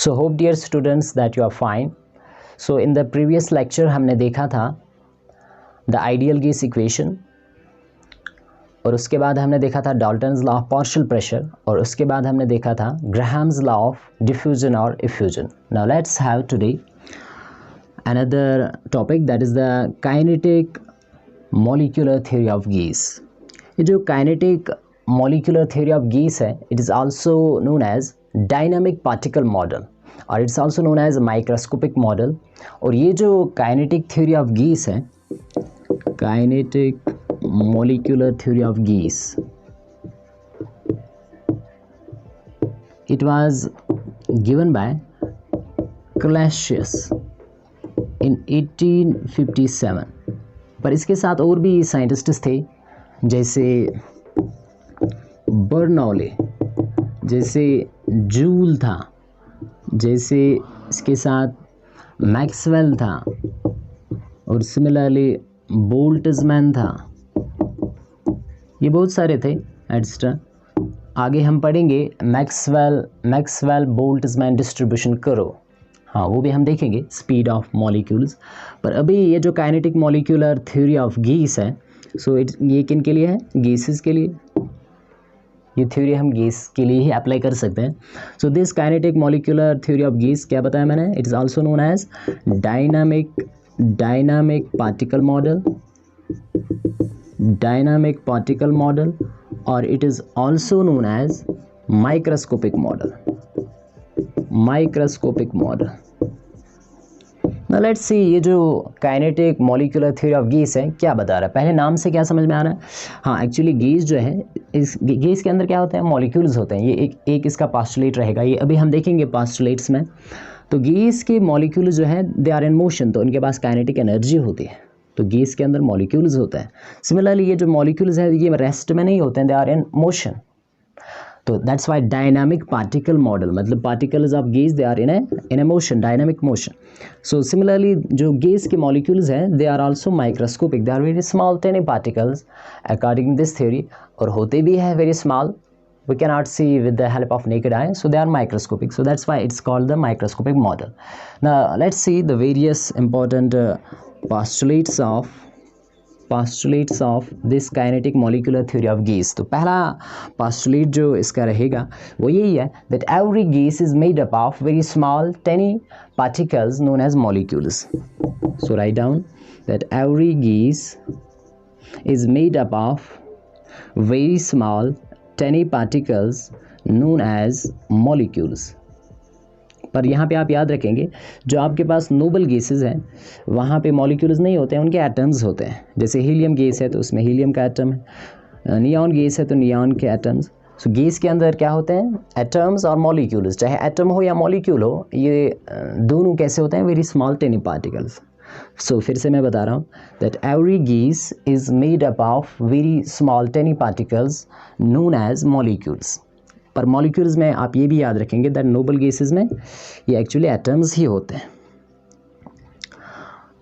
So hope dear students that you are fine. So in the previous lecture हमने देखा था the ideal gas equation और उसके बाद हमने देखा था Dalton's law of partial pressure और उसके बाद हमने देखा था ग्राहम्स लॉ ऑफ डिफ्यूजन और effusion. Now let's have today another topic, that is the kinetic molecular theory of gas. ये जो kinetic molecular theory of gas है, it is also known as dynamic particle model और it's also known as microscopic model. और ये जो kinetic theory of gas है, kinetic molecular theory of gas, it was given by Clausius in 1857. पर इसके साथ और भी साइंटिस्ट्स थे, जैसे बर्नौली, जैसे जूल था, जैसे इसके साथ मैक्सवेल था और सिमिलरली बोल्ट्जमैन था. ये बहुत सारे थे एक्स्ट्रा. आगे हम पढ़ेंगे मैक्सवेल बोल्ट्जमैन डिस्ट्रीब्यूशन करो, हाँ वो भी हम देखेंगे, स्पीड ऑफ मॉलिक्यूल्स. पर अभी ये जो kinetic molecular theory of gas है, सो ये किन के लिए है? गैसेस के लिए. ये थ्योरी हम गैस के लिए ही अप्लाई कर सकते हैं. So this kinetic molecular theory of gas, क्या बताया मैंने? It is also known as dynamic particle model, dynamic particle model, और it is also known as microscopic model, microscopic model. Now let's see ये जो kinetic molecular theory of gas है क्या बता रहा है. पहले नाम से क्या समझ में आ रहा है? हाँ, एक्चुअली गैस जो है, इस गैस के अंदर क्या होता है? मॉलिक्यूल्स होते हैं. ये एक इसका पास्टुलेट रहेगा, ये अभी हम देखेंगे पास्टुलेट्स में. तो गैस के मॉलिक्यूल जो है दे आर इन मोशन, तो उनके पास काइनेटिक एनर्जी होती है. तो गैस के अंदर मॉलिक्यूल्स होते हैं. सिमिलरली ये जो मॉलिक्यूल्स हैं ये रेस्ट में नहीं होते हैं, दे आर इन मोशन. तो that's why dynamic particle model, मतलब particles of gas they are in a motion, dynamic motion. So similarly जो गैस के मॉलिक्यूल्स हैं they are also microscopic, they are very small tiny particles according this theory. और होते भी है very small, we cannot see with the help of naked eye, so they are microscopic, so that's why it's called the microscopic model. Now let's see the various important postulates of this kinetic molecular theory of gas. तो पहला postulate जो इसका रहेगा वो यही है that every gas is made up of very small tiny particles known as molecules. So write down that every gas is made up of very small tiny particles known as molecules. पर यहाँ पे आप याद रखेंगे जो आपके पास noble gases हैं वहाँ पे मॉलिक्यूल्स नहीं होते हैं, उनके एटम्स होते हैं. जैसे हीलियम गैस है तो उसमें हीलियम का एटम है, नियॉन गैस है तो नियॉन के एटम्स. सो गैस के अंदर क्या होते हैं? एटम्स और मॉलिक्यूल्स. चाहे एटम हो या मॉलिक्यूल हो, ये दोनों कैसे होते हैं? Very small tiny particles. So फिर से मैं बता रहा हूँ that every gas is made up of very small tiny particles known as molecules. पर मॉलिक्यूल्स में आप ये भी याद रखेंगे दैट नोबल गैसेस में ये एक्चुअली एटम्स ही होते हैं.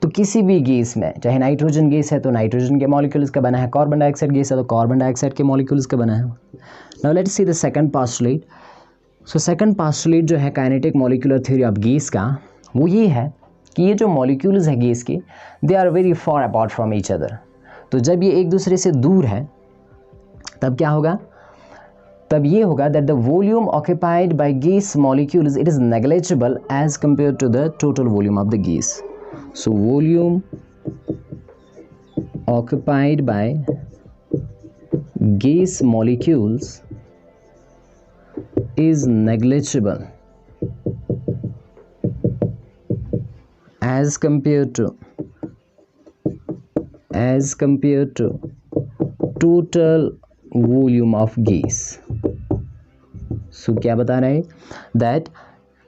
तो किसी भी गैस में, चाहे नाइट्रोजन गैस है तो नाइट्रोजन के मॉलिक्यूल्स का बना है, कार्बन डाइऑक्साइड गैस है तो कार्बन डाइऑक्साइड के मॉलिक्यूल्स का बना है. Now let's see the second postulate. So second postulate जो है kinetic molecular theory of gas का, वो ये है कि ये जो मॉलिक्यूल्स हैं गैस के, they are very far apart from each other. तो जब ये एक दूसरे से दूर है तब क्या होगा? तब ये होगा that the volume occupied by gas molecules it is negligible as compare to the total volume of the gas. So volume occupied by gas molecules is negligible as compared to total volume of gas. So क्या बता रहे हैं? That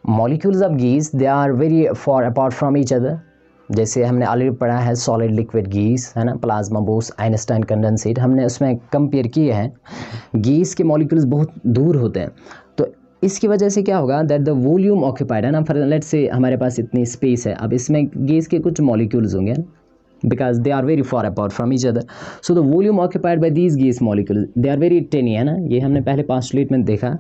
molecules of gas they are very far apart from each other. जैसे हमने already पढ़ा है solid liquid gas है ना, प्लाज्मा बोस, आइंस्टाइन कंडेंसेट, हमने उसमें कंपेयर किए हैं. गैस के मॉलिक्यूल्स बहुत दूर होते हैं, तो इसकी वजह से क्या होगा दैट द वॉल्यूम ऑक्यूपाइड है ना, फॉर लेट्स से हमारे पास इतनी स्पेस है, अब इसमें गैस के कुछ मॉलिक्यूल्स होंगे because they are very far apart from each other. So the volume occupied by these gas molecules, they are very tiny, है ना, ये हमने पहले postulate में देखा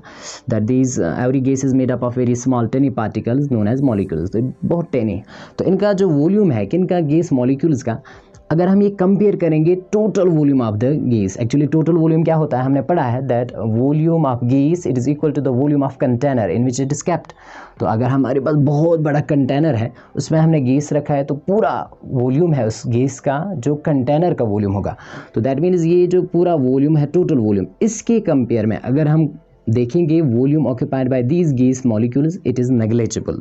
that these every gas is made up of very small tiny particles known as molecules. तो बहुत tiny, तो इनका जो वॉल्यूम है किनका गैस मॉलिक्यूल्स का, अगर हम ये कंपेयर करेंगे total volume of the gas, actually total volume क्या होता है, हमने पढ़ा है that volume of gas it is equal to the volume of container in which it is kept. तो अगर हमारे पास बहुत बड़ा कंटेनर है उसमें हमने गैस रखा है तो पूरा वॉल्यूम है उस गैस का जो कंटेनर का वॉल्यूम होगा, तो दैट मीन्स ये जो पूरा वॉल्यूम है टोटल वॉल्यूम, इसके कंपेयर में अगर हम देखेंगे volume occupied by these gas molecules it is negligible.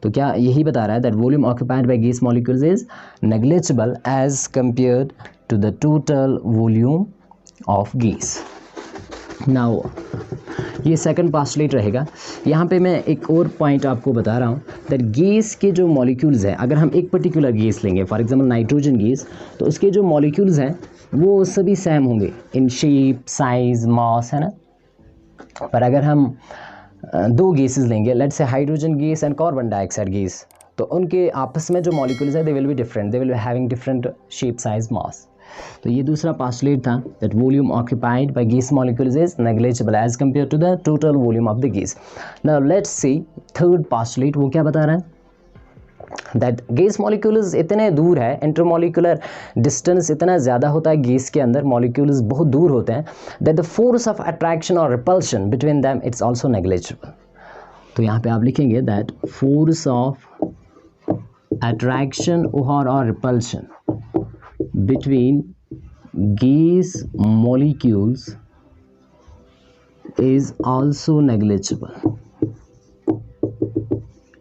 तो क्या यही बता रहा है that volume occupied by gas molecules is negligible as compared to the total volume of gas. Now ये सेकंड पोस्टुलेट रहेगा। यहाँ पे मैं एक और पॉइंट आपको बता रहा हूँ दैट गैस के जो मॉलिक्यूल्स हैं, अगर हम एक पर्टिकुलर गैस लेंगे फॉर एग्जांपल नाइट्रोजन गैस, तो उसके जो मॉलिक्यूल्स हैं वो सभी सेम होंगे इन शेप साइज मास, है ना। पर अगर हम दो गैसेस लेंगे, let's say hydrogen gas and carbon dioxide gas, तो उनके आपस में जो मॉलिक्यूल्स है they will be different, they will be having different shape size mass. तो ये दूसरा पोस्टुलेट था that volume occupied by gas molecules is negligible as compare to the total volume of the gas. Now let's see third postulate, वो क्या बता रहा है that gas molecules इतने दूर है, इंटरमॉलिक्यूलर डिस्टेंस इतना ज़्यादा होता है गैस के अंदर, मॉलिक्यूल्स बहुत दूर होते हैं, that the force of attraction और repulsion between them it's also negligible. तो यहाँ पे आप लिखेंगे दैट फोर्स ऑफ अट्रैक्शन और repulsion between gas molecules is also negligible.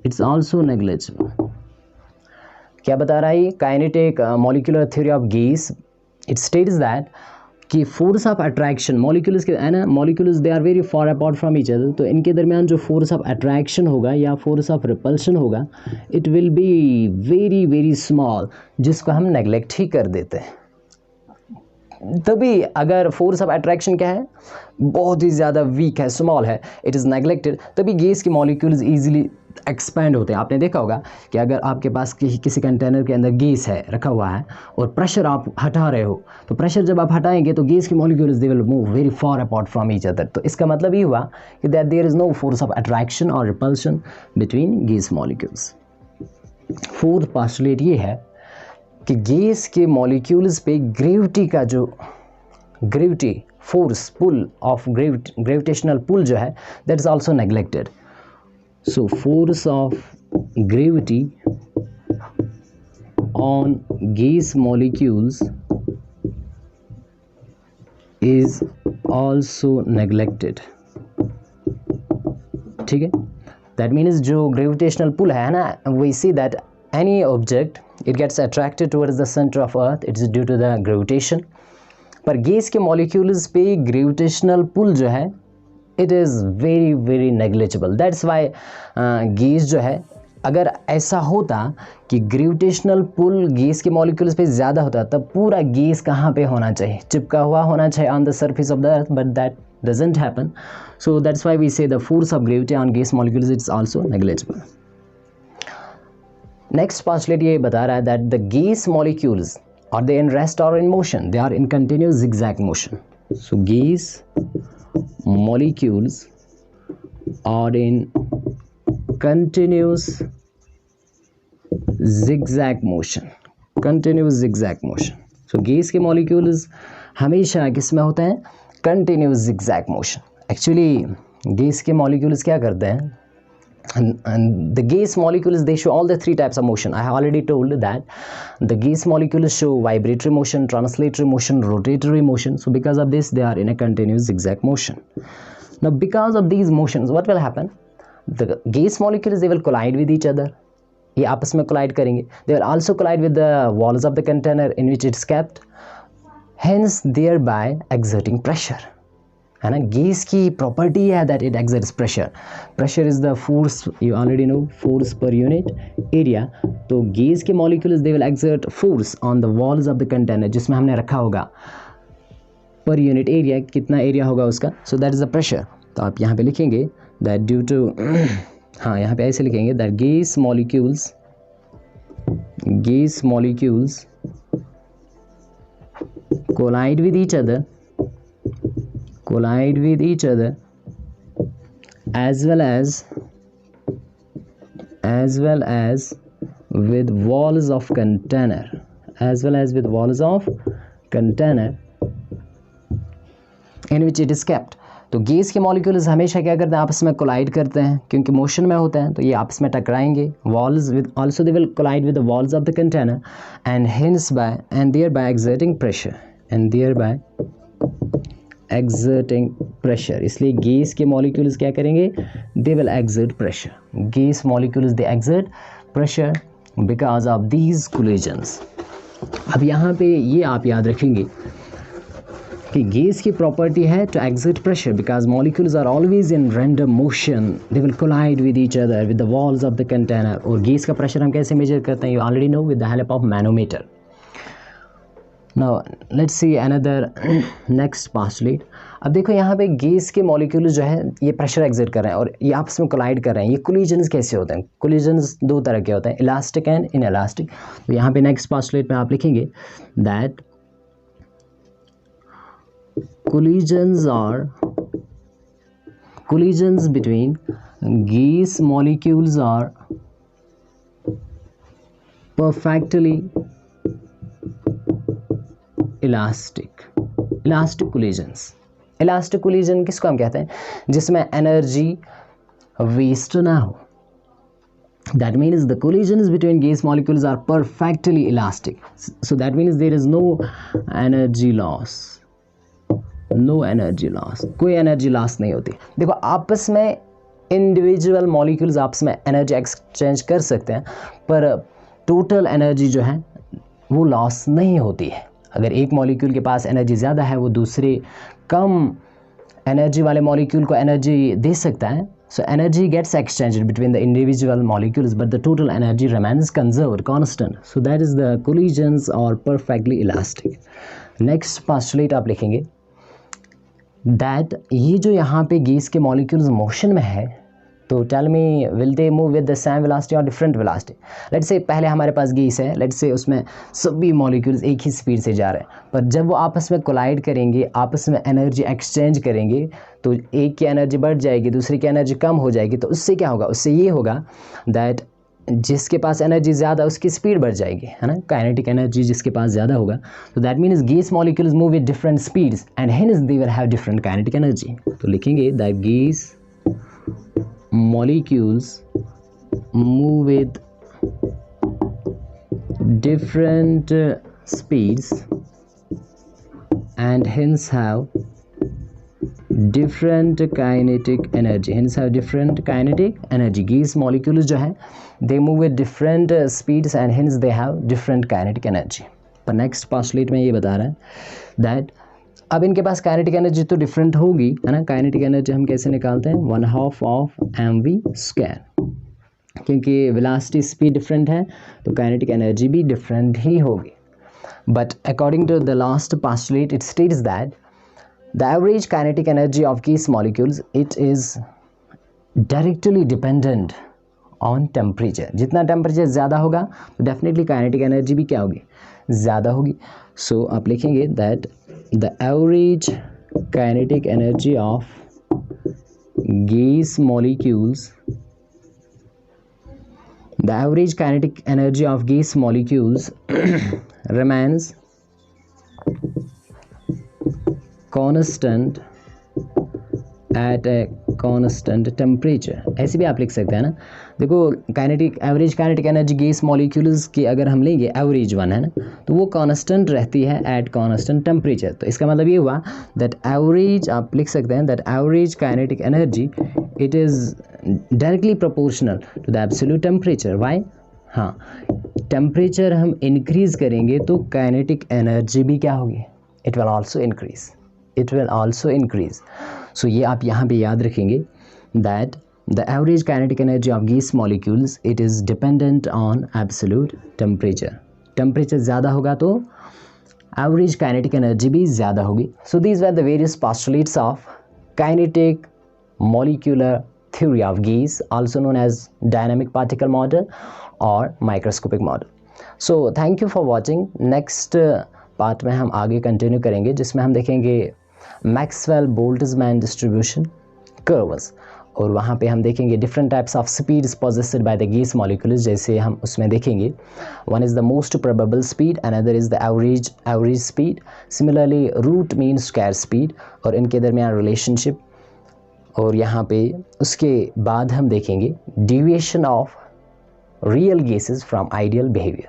It's also negligible. क्या बता रहा है ये kinetic molecular theory of gas? It states that कि फोर्स ऑफ अट्रैक्शन मॉलिक्यूल्स के है ना, molecules they are very far apart from each other, तो इनके दरमियान जो फोर्स ऑफ अट्रैक्शन होगा या फोर्स ऑफ रिपल्शन होगा it will be very very small, जिसको हम नेग्लेक्ट ही कर देते हैं। तभी अगर फोर्स ऑफ अट्रैक्शन क्या है, बहुत ही ज़्यादा वीक है, स्मॉल है, इट इज़ नेग्लेक्टेड, तभी गैस के मॉलिक्यूल्स ईजिली एक्सपैंड होते हैं। आपने देखा होगा कि अगर आपके पास किसी कंटेनर के अंदर गैस है रखा हुआ है और प्रेशर आप हटा रहे हो, तो प्रेशर जब आप हटाएंगे तो गैस के molecules they will move very far apart from each other. तो इसका मतलब ये हुआ कि that there is no force of attraction और repulsion between gas molecules. Fourth postulate ये है कि गैस के मॉलिक्यूल्स पे ग्रेविटी का जो gravity force pull of gravitational pull जो है that is also neglected. So force of gravity on gas molecules is also neglected. ठीक है, that means जो gravitational pull है ना, we see that any object it gets attracted towards the center of earth, it is due to the gravitation। पर gas के molecules पे gravitational pull जो है it is very very negligible. That's why gas जो है, अगर ऐसा होता कि ग्रेविटेशनल पुल गैस के मॉलिक्यूल्स पे ज़्यादा होता तब पूरा गैस कहाँ पे होना चाहिए, चिपका हुआ होना चाहिए on the surface of the earth, but that doesn't happen. So that's why we say the force of gravity on gas molecules it's also negligible. Next postulate ये बता रहा है that the gas molecules are they in rest और in motion, they are in continuous zigzag motion. So gas molecules are in continuous zigzag motion, continuous zigzag motion। so gas के molecules हमेशा किस में होते हैं, continuous zigzag motion। actually gas के molecules क्या करते हैं, and the gas molecules they show all the three types of motion। I have already told that the gas molecules show vibratory motion, translatory motion, rotatory motion। so because of this they are in a continuous zigzag motion। now because of these motions what will happen, the gas molecules they will collide with each other, ये आपस में collide करेंगे, they will also collide with the walls of the container in which it's kept, hence thereby exerting pressure, है ना। Gas की property है that it exerts pressure, pressure is the force, you already know, force per unit area. तो gas के molecules they will exert force on the walls of the container जिसमें हमने रखा होगा, पर यूनिट एरिया कितना area होगा उसका, so that is the pressure. तो आप यहाँ पे लिखेंगे दैट ड्यू टू हाँ यहाँ पे ऐसे लिखेंगे that gas molecules collide with each other as well as with walls of container, in which it is kept. तो गैस के मॉलिक्यूल्स हमेशा क्या करते हैं, आपस में कोलाइड करते हैं, क्योंकि मोशन में होते हैं तो ये आपस में टकराएंगे. Walls with also they will collide with the walls of the container and hence by and thereby exerting pressure. इसलिए गैस के मॉलिक्यूल्स क्या करेंगे, they will exert pressure. Gas molecules they exert pressure because of these collisions. अब यहाँ पे ये आप याद रखेंगे कि गैस की प्रॉपर्टी है to exert pressure because molecules are always in random motion. They will collide with each other with the walls of the container. और गैस का प्रेशर हम कैसे मेजर करते हैं, you already know with the help of manometer. Now let's see another next postulate. अब देखो यहाँ पे गैस के मॉलिक्यूल जो है ये प्रेशर एक्सर्ट कर रहे हैं और ये आपस में कोलाइड कर रहे हैं. ये कोलिजन्स कैसे होते हैं, कोलिजन्स दो तरह के होते हैं, इलास्टिक एंड इनइलास्टिक. तो यहाँ पे नेक्स्ट postulate में आप लिखेंगे that collisions between gas molecules are perfectly elastic collision किसको हम कहते हैं, जिसमें एनर्जी वेस्ट ना हो. That means the collisions between gas molecules are perfectly elastic. So that means there is no energy loss. कोई एनर्जी लॉस नहीं होती. देखो आपस में इंडिविजुअल मॉलिक्यूल्स आपस में एनर्जी एक्सचेंज कर सकते हैं, पर टोटल एनर्जी जो है वो लॉस नहीं होती है. अगर एक मॉलिक्यूल के पास एनर्जी ज़्यादा है वो दूसरे कम एनर्जी वाले मॉलिक्यूल को एनर्जी दे सकता है. So energy gets exchanged between the individual molecules but the total energy remains conserved constant. So that is the collisions और परफेक्टली इलास्टिक. नेक्स्ट postulate आप लिखेंगे दैट ये जो यहाँ पे गैस के मॉलिक्यूल्स मोशन में है, तो tell me will they move with the same velocity और डिफरेंट वेलोसिटी. लेट्स से पहले हमारे पास गैस है, लेट्स से उसमें सभी मॉलिक्यूल्स एक ही स्पीड से जा रहे हैं, पर जब वो आपस में कोलाइड करेंगे, आपस में एनर्जी एक्सचेंज करेंगे, तो एक की एनर्जी बढ़ जाएगी, दूसरे की एनर्जी कम हो जाएगी. तो उससे क्या होगा, उससे ये होगा दैट जिसके पास एनर्जी ज़्यादा उसकी स्पीड बढ़ जाएगी, है ना, काइनेटिक एनर्जी जिसके पास ज़्यादा होगा. तो that means gas molecules move with different speeds and hence they will have different kinetic energy. तो लिखेंगे that gas molecules move with different speeds and hence have different kinetic energy. Gas molecules जो है they move with different speeds and hence they have different kinetic energy. पर next postulate में ये बता रहा है दैट अब इनके पास काइनेटिक एनर्जी तो डिफरेंट होगी, है ना. काइनेटिक एनर्जी हम कैसे निकालते हैं, 1/2 ऑफ mv², क्योंकि वेलोसिटी स्पीड डिफरेंट है तो काइनेटिक एनर्जी भी डिफरेंट ही होगी. But according to the last postulate it states that the average kinetic energy of gas molecules it is directly dependent on temperature. जितना टेम्परेचर ज़्यादा होगा तो डेफिनेटली काइनेटिक एनर्जी भी क्या होगी, ज़्यादा होगी. सो आप लिखेंगे that the average kinetic energy of gas molecules remains constant at a constant temperature. ऐसे भी आप लिख सकते हैं ना. देखो average kinetic energy gas molecules की अगर हम लेंगे एवरेज वन, है ना, तो वो कांस्टेंट रहती है एट कांस्टेंट टेम्परेचर. तो इसका मतलब ये हुआ दैट एवरेज आप लिख सकते हैं that average kinetic energy it is directly proportional to the absolute temperature. Why, हाँ, टेम्परेचर हम इंक्रीज़ करेंगे तो काइनेटिक एनर्जी भी क्या होगी, it will also increase. So ये आप यहाँ पे याद रखेंगे that the average kinetic energy of gas molecules it is dependent on absolute temperature. Temperature ज़्यादा होगा तो एवरेज काइनेटिक एनर्जी भी ज़्यादा होगी. So these were the various postulates of kinetic molecular theory of gas, also known as dynamic particle model or microscopic model. So thank you for watching. Next part में हम आगे continue करेंगे, जिसमें हम देखेंगे मैक्सवेल बोल्ट्जमैन डिस्ट्रीब्यूशन कर्व्स, और वहाँ पे हम देखेंगे different types of speeds possessed by the gas molecules. जैसे हम उसमें देखेंगे one is the most probable speed, another is the average speed, similarly root mean square speed, और इनके दरमियान रिलेशनशिप। और यहाँ पे उसके बाद हम देखेंगे deviation of real gases from ideal behaviour.